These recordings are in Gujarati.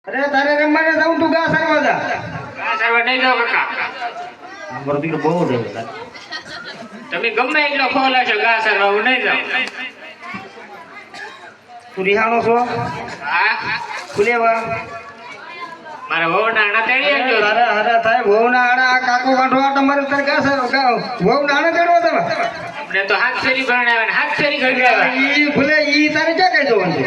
અરે તારે રમવાને જાઉં તું ગા સરવા જા. ગા સરવા નહીં જાવ કાકા. મારો દીકરો બહુ દે. તમે ગમે એટલો ખોલા છો ગા સરવા હું નહીં જાઉં. તું રિહાણો છો? હા ખુલેવા મારા વહુના આણા તેડી આવજો. અરે અરે થાય વહુના આડા આ કાકો કાઢો આ તમારે તાર ગા સરવા વહુના આડા તેડવા તમે. આપણે તો હાથ ફેરી ભણાવ્યા ને હાથ ફેરી ઘડી આવ્યા. ઈ ભલે ઈ તારે ક્યાં કઈ જવાનું છે?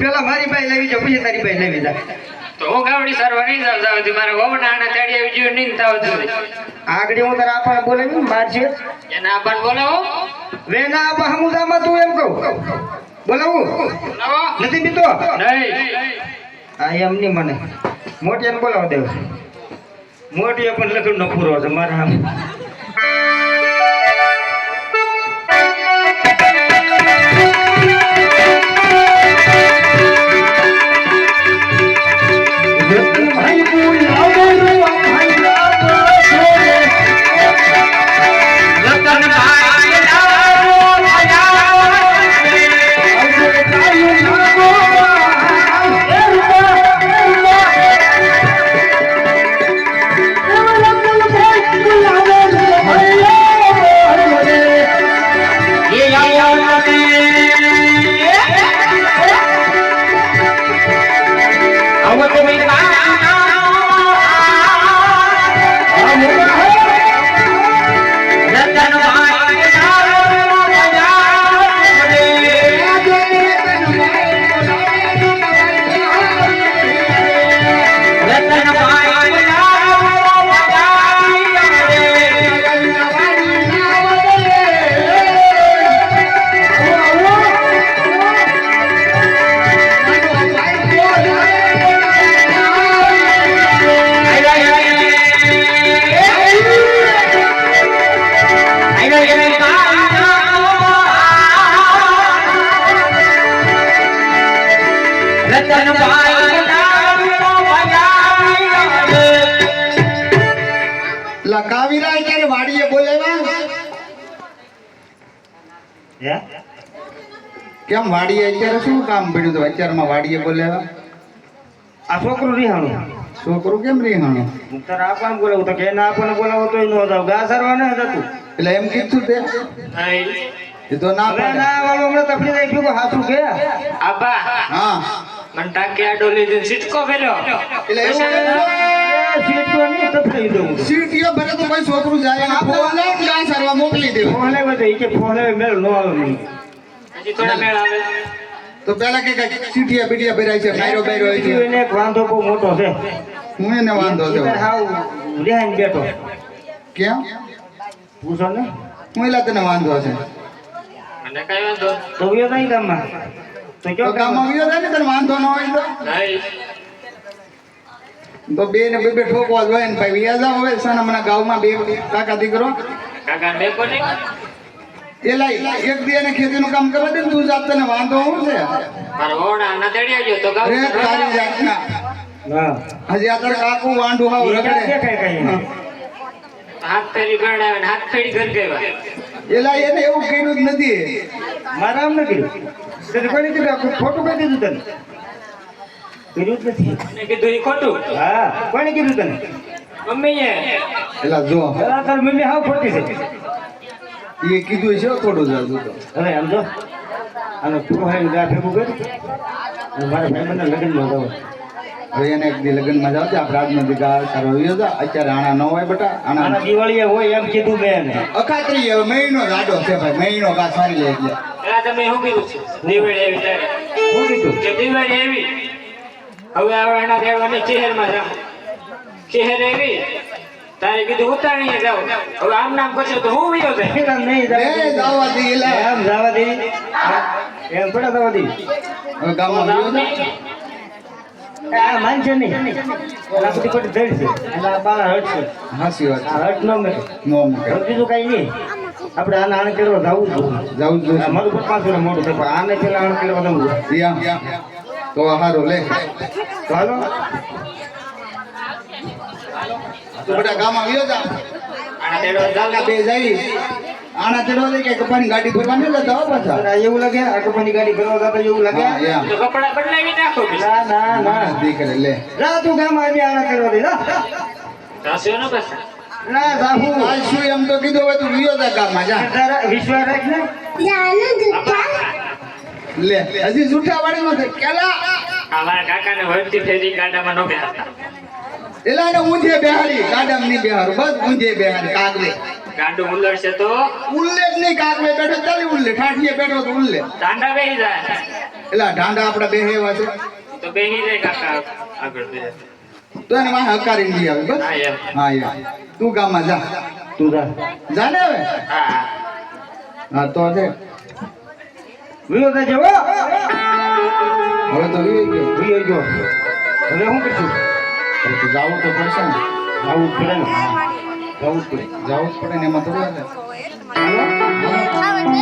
પેલા મારી પાસે લેવી જાય પછી તારી પાસે લેવી જાય. તો હું ગાવડી સરવા નહીં જાવ જાવ મારા વહુના આણા તેડી આવી જોઈએ નહીં થાવ જોઈએ. આગળ હું તારા આપણને બોલાવી માર છે એના આપણને બોલાવો. વેના આપા હમુદામાં તું એમ કહું બોલાવું બોલાવો નથી બીતો નહીં. આ એમ નહીં મને મોટી બોલાવો દેવ મોટી પણ લખણ નો પૂરો છે મારા આમ કેમ વાડીએ અત્યારે શું કામ પડ્યું તો અત્યારમાં વાડીએ બોલાવ્યા? આ છોકરું રિહાણું છોકરું કેમ રીહાણો? હું તારે આપણને બોલાવું તો કે એના આપણને બોલાવો તોય ન જાવ ગા સરવા ન જતું એટલે એમ કીધું તે એ તો ના હવે પાડે. ના વાળો હમણાં તકલીફ આવી ગયું કે હાથું કે આબા હા મને ટાંકી આડો લીધો સિટકો કર્યો. એટલે એવું સીટ તો નહીં તકલીફ દઉં સીટીઓ ભરે તો કોઈ છોકરું જાય ને ફોને ગાય સરવા મોકલી દેવું. ફોને બધે કે ફોને મેળ ન આવે નહીં હજી થોડા મેળ આવે. તો પેલા કે સીટીયા બીટીયા ભરાય છે માયરો બાયરો હોય છે. એને એક વાંધો બહુ મોટો છે હું એને વાંધો છે. ઈ હાવ રિહાઈને બેઠો કેમ? પૂછો ને હું એલા તને વાંધો છે? મને કઈ વાંધો તો વ્યો નહીં ગામમાં તો તો કયો ગામમાં વિયો જાય ને તને વાંધો ન હોય નહીં. તો બે ને બે ઠોકવા જ હોય ને ભાઈ વિયા જાવ હવે સાના મને ગામમાં બે કાકા દીકરો કાકા બે કોને એલા એક દી ને ખેતીનું કામ કરવા દે ને તું જાત તને વાંધો હું છે? મારા વહુના આણા તેડી આવજો તો ગાવ અરે તારી જાતના હા હજી આ તાર કાકુ વાંઢું હાવ ઈ ક્યાં રગડે. દેખાય કઈ હાથ ફેરી ભણાવે ને હાથ ફેરી ઘર ગયો. એલા એને એવું કર્યું જ નથી. મારા આમ નથી તને કોને કીધું ખોટું કહી દીધું તને કર્યું જ નથી મને કીધું એ ખોટું. હા કોને કીધું તને મમ્મીએ એલા જો પેલા તાર મમ્મી હાવ ખોટી છે એ કીધું છે થોડું જાજુ તો. હવે આમ જો આનો પૂરો હોય ગા ભેગું કરી મારા ભાઈબંધના લગ્નમાં જાવ હવે એને એક દી લગ્નમાં જાવ આપણે આજનો દી ગા સારો વિયો જા. અત્યારે આણા ન હોય બેટા આના આણા દિવાળીએ હોય એમ કીધું મેં એને અખાત્રી હવે મહિનો જાડો છે ભાઈ મહિનો ગા સારી લે એટલે પેલા તમે શું કીધું છે દિવાળી એવી ત્યારે શું કીધું કે દિવાળી એવી હવે આવવાના રહેવાની શહેરમાં જાવ શહેર એવી તારે કીધું ઉતાણીએ જાવ હવે આમ નામ કરશો તો હું વિયો જાય. નહીં એ જાવા દે એલા એમ જવા દે એમ થોડા જવા દે હવે ગામમાં વિયો જા. આ માનશે નહીં એના બધી ખોટી ધડ છે એના બાળા હટશે હાસી વાત આ હટ ન મેં નો મૂકે બીજું કઈ નહીં આપણે આને આને કરવા જવું જ જોઈએ જાવું જ જોઈએ. મારું પણ 5 વર્ષ મોટું છે પણ આને પેલા આને કરવા જવું તો હારો લે તો હાલો તો બેટા ગામમાં વિયો જા. આના તેડો જાવ બે જઈ આના ચડવા દે કે કપાની ગાડી ભરવા ન જતા હો પાછા. આ એવું લાગે આ કપાની ગાડી ભરવા જતા એવું લાગે હા, યા. તો કપડા બદલાવી નાખો ના ના ના દીકરે લે. જા તું ગામ આવી આના કરવા દે જા સાસુ ને પાછા ના જાહુ આ શું એમ તો કીધું હવે તું વિયો જા ગામમાં જા. તારા વિશ્વાસ રાખ ને લે હજી જૂઠા વાળીમાં છે કેલા અમારા કાકાને વળતી ફેરી ગાડામાં નો બેહાતા એલા ને ઊંધે બેહારી ગાડામાં નહીં બેહારું બસ ઊંધે બેહારી કાગવે ગાડું ઉલળશે તો ઉલ્લે જ નહીં કાગવે બેઠો ચાલી ઉલ્લે ઠાઠીએ બેઠો તો ઉલ્લે દાંડા બેહી જાય એલા ઢાંડા આપડા બેહે એવા છે તો બેહી જાય કાકા આગળ બે તો એને વાહ હકારીને લઈ આવે બસ હા એમ હા યાર તું ગામમાં જા તું જા જા ને હવે હા હા હા તો છે વિયો તા જવો હવે તો વિયો ગયો વિયો ગયો હવે હું કરશું હવે તો જાવું તો પડશે ને આવું જ પડે ને આવું જ પડે જાવું જ પડે ને એમાં થોડું હાલે.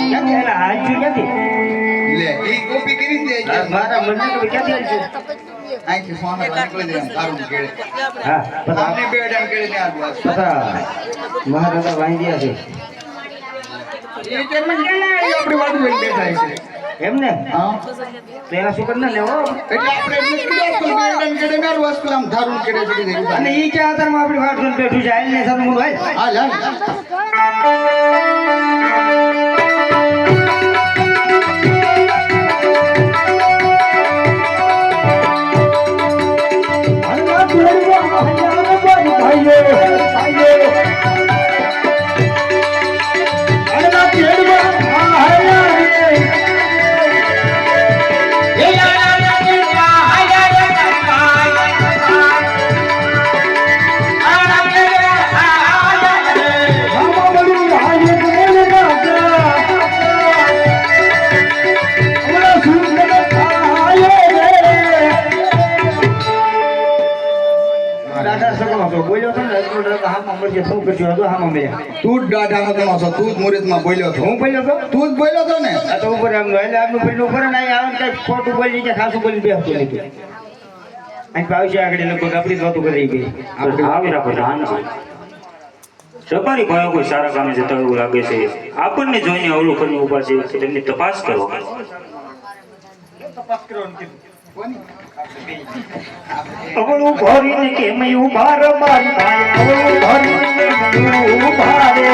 ક્યાંથી એલા હાથ છું ક્યાંથી લે ઈ કોપી કરી દે આ મારા મનને તો ક્યાંથી હાલ છું આંખી ફોન નીકળી જાય એમ તારું કેળે હા પતા આમને બે ડામ કેળે ને આ બસ પતા મહારાજા વાંજ્યા છે એ કે મને આપણી વાડી લઈને બેઠા છે એમ ને હા તો એના શું કરી ના લેવો એટલે આપણે એમને કીધું કે બે ડામ કેળે મારું વસ્તુ આમ ધારું કેળે ચડી જાય અને ઈ કે આધારમાં આપણી વાટ જોઈને બેઠું છે આઈને સાથે મું ભાઈ હા લા હલ્લા તોડવા હલ્લા ભાઈ ભાઈઓ ભાઈઓ હલ્લા તોડવા હલ્લા એ લા લા બોલ્યો તો ને હામાં મળશે શું કરજો હતો હામાં મળ્યા તું જ દાઢા મતનો છો તું જ મુહૂર્તમાં બોલ્યો છો હું બોલ્યો તો તું જ બોલ્યો તો ને આ તો ઉપર આમ એટલે આમનું પેલું ઉપર ને અહીં આવે કઈ ખોટું બોલી જાય ખાસું બોલી બેસતું નહીં અહીં પાવશે આગળ લગભગ આપણી જ વાતો કરી ગઈ આપણે આવેલા પ્રધાનજી સરકારી ભાઈઓ કોઈ સારા કામે જતા હોય એવું લાગે છે આપણને જોઈને અવળું કરી ઉભા છે તેમની તપાસ કરો અવળું ભરીને કેમ ઉભા રે મારી ભાઈ અવળું ભરીને કેમ ઉભા રે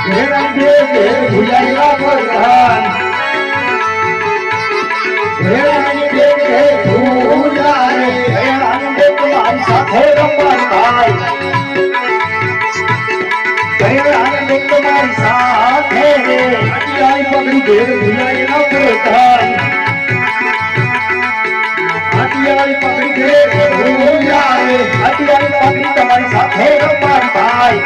મેરા દે દે ભુલાયા પ્રધાન મેરા દે દે ભુલા રે મેરા દે તમારી સાથે રમવા ભાઈ મેરા દે તમારી સાથે રે અટિયાઈ પગડી દે ભુલાયા પ્રધાન અટિયાઈ પગડી દે ભુલા રે અટિયાઈ પગડી તમારી સાથે રમવા ભાઈ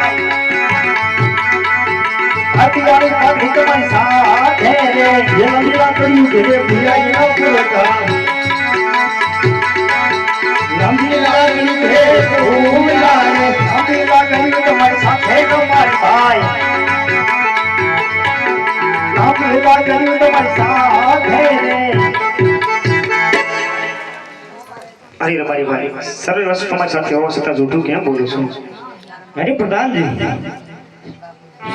અટિયાઈ પગડી તમારી સાથે રે એ લીલા કર્યું કે ભુલાયા પ્રધાન લંબી લાગણી કે ભૂલા રે લંબી લાગણી તમારી સાથે તમારી ભાઈ લંબી લાગણી તમારી સાથે રે અરે મારી ભાઈ સરળ વસ્તુ તમારી સાથે હોવા છતાં જૂઠું કેમ બોલું છું અરે પ્રધાનજી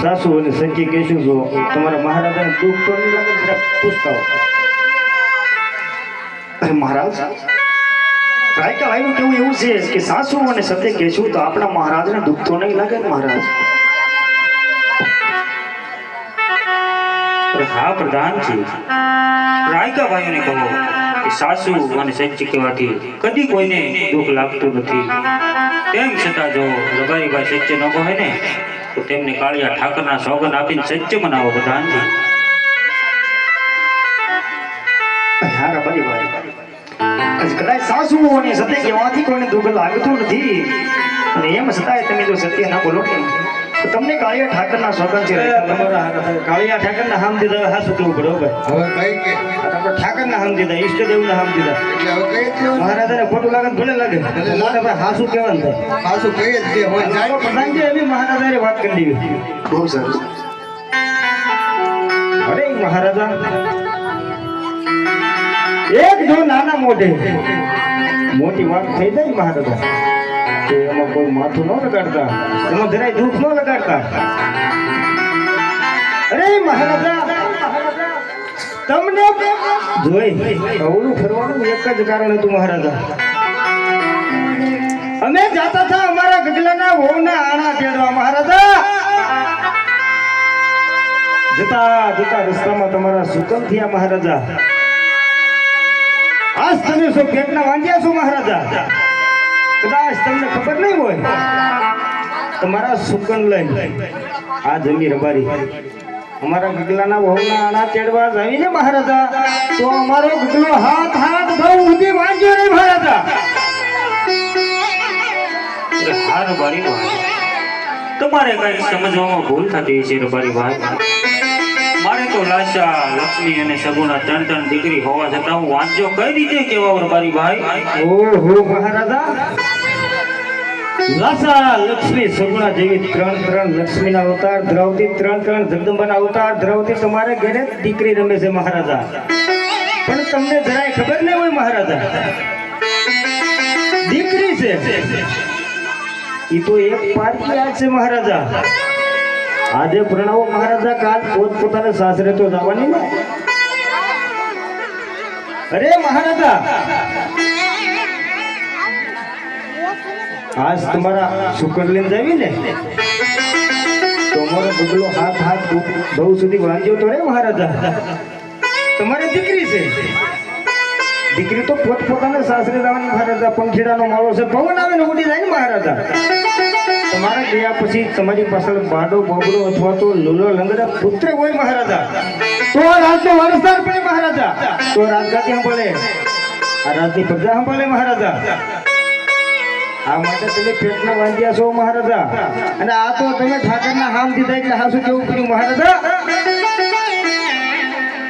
સાસુ અને સંજી કહેશું જો તમારા મહારાજાને દુઃખ તો નહીં લાગે જરા પૂછતા હો અરે મહારાજ રાયકા ભાઈનું કેવું એવું છે કે સાસુ અને સત્ય કહેશું તો આપણા મહારાજને દુઃખ તો નહીં લાગે ને મહારાજ અરે હા પ્રધાનજી રાયકા ભાઈઓને કહો કે સાસુ અને સચ્ચી કહેવાથી કદી કોઈને દુઃખ લાગતું નથી તેમ છતાં જો રબારીભાઈ સચ્ચે ન કહે ને તો તેમને કાળિયા ઠાકરના સોગન આપીને સચ્ચે મનાવો પ્રધાનજી હારા મારી ભાઈ આજ કદાચ સાસુ અને સત્ય કહેવાથી કોઈને દુઃખ લાગતું નથી અને એમ છતાંય તમે જો સત્ય ના બોલો ને તો તમને કાળિયા ઠાકરના સોગન છે તમારા કાળિયા ઠાકરના હામ દીધા હાસુ કેવું બરોબર હવે કઈ કે આપણે ઠાકરના હામ દીધા ઈષ્ટદેવના હામ દીધા એટલે હવે કઈ જ દેવું મહારાજાને ખોટું લાગે તો ભલે લાગે મોટા ભાઈ હાસુ કહેવાનું થાય પાછું કઈ જ દે હોય જાય પ્રધાનજી એવી મહારાજાએ વાત કરી દીધી બહુ સરસ અરે મહારાજા એક જો નાના મોઢે મોટી વાત થઈ જાય મહારાજા તો એમાં કોઈ માથું ન લગાડતા, એમાં જરાય દુઃખ ન લગાડતા. અરે મહારાજા, તમને જોઈ અવળું ફરવાનું એક જ કારણ હતું મહારાજા. અમે જાતા હતા અમારા ગગલાના વહુના આણા તેડવા મહારાજા. જતા જતા રસ્તામાં તમારા સુકન થયા મહારાજા. આજ તમે શું પેટના વાંજ્યા છો મહારાજા? કદાચ તમને ખબર નહીં હોય, તમારા સુકન લઈ આ જમી રબારી અમારા ગગલાના વહુના આણા તેડવા જાવીને મહારાજા, તો અમારો ગગલો હાથ હાથ બહુ ઊંધી વાંજ્યો નહીં મહારાજા. અરે હા રબારી ભાઈ, તમારે કઈ સમજવામાં ભૂલ થતી છે રબારી ભાઈ. મારે તો લાશા, લક્ષ્મી અને સગુણા ત્રણ ત્રણ દીકરી હોવા છતાં હું વાંચો કઈ રીતે કેવા રબારી ભાઈ? ઓહો મહારાજા, લાસા, લક્ષ્મી, સગુણા જેવી ત્રણ ત્રણ લક્ષ્મીના અવતાર ધરાવતી, ત્રણ ત્રણ જગદંબાના અવતાર ધરાવતી તમારે ઘરે દીકરી રમે છે મહારાજા. પણ તમને જરાય ખબર નહીં હોય મહારાજા, દીકરી છે એ તો એક પારકી આજ છે મહારાજા. આજે પ્રણાવો મહારાજા, કાલ પોતાના સાસરે તો જવાની ને. અરે મહારાજા, આજ તમારા શુકર લઈને જાવી ને, તો અમારો બગલો હાથ હાથ બહુ સુધી વાંચ્યો તો રે મહારાજા. તમારી દીકરી છે, દીકરી તો પોતપોતાના સાસરે જવાની મહારાજા. પંખીડાનો માળો છે, પવન આવે ને ઉડી જાય ને મહારાજા. તમારા ગયા પછી તમારી પાછળ બાડો બોબડો અથવા તો લુલો લંગડા પુત્ર હોય મહારાજા, તો રાજનો વારસદાર પડે મહારાજા. તો રાજગાદી સંભાળે, આ રાજની પ્રજા સંભાળે મહારાજા. આ માટે તમે પેટના વાંધ્યા છો મહારાજા. અને આ તો તમે ઠાકરના હામ દીધા એટલે હાસુ કેવું કર્યું મહારાજા.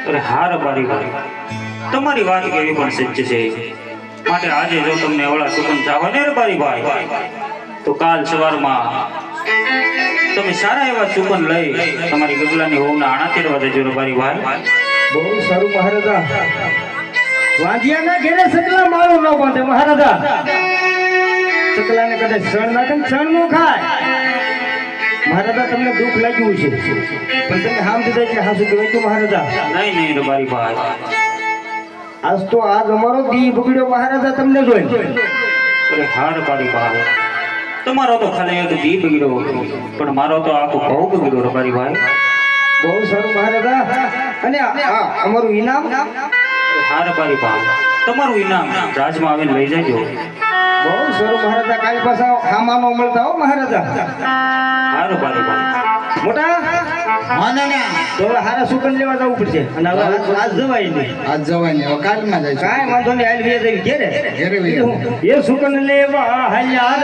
અરે હા રબારી ભાઈ, તમારી વાત કેવી પણ સચ્ચ છે. માટે આજે જો તમને અવળા સુકન ચાહો ને રબારી ભાઈ, તો કાલ સવારમાં તમે સારા એવા સુકન લઈ તમારી ગગલાની હોવના આણા તેડવા જજો રબારી ભાઈ. બહુ સારું મહારાજા. વાંધિયાના ઘેરે સકલા માળો ન બાંધે મહારાજા. સકલાને કદાચ શણ નાખે ને શણ નો ખાય મહારાજા. તમને દુઃખ લાગ્યું છે, પણ તમે હામ દીધા એટલે હાસુ કહેવાય મહારાજા. નહીં નહીં રબારી ભાઈ, આજ તો આજ અમારો દી બગડ્યો મહારાજા તમને જોઈ. અરે હા રબારી ભાઈ, તમારો તો ખાલી એક દી બગડ્યો, પણ મારો તો આખો બહુ બગડ્યો રબારી ભાઈ. બહુ સારું મહારાજા. અને અમારું ઇનામ? હા રબારી ભાઈ, તમારું ઇનામ રાજમાં આવીને લઈ જજો. બહુ સારું મહારાજા. કાલ પાછા હામાનો મળતા હો મહારાજા. હા રબારી ભાઈ. મોટા તો હવે હારા સુકન લેવા જવું પડશે. અને હવે આજ જવાય નહીં, આજ જવાય ને કાલમાં જાય કાંઈ વાંધો નહીં. હાલ વે જવી ઘેરે ઘેરે એ સુકન લેવા હૈયાર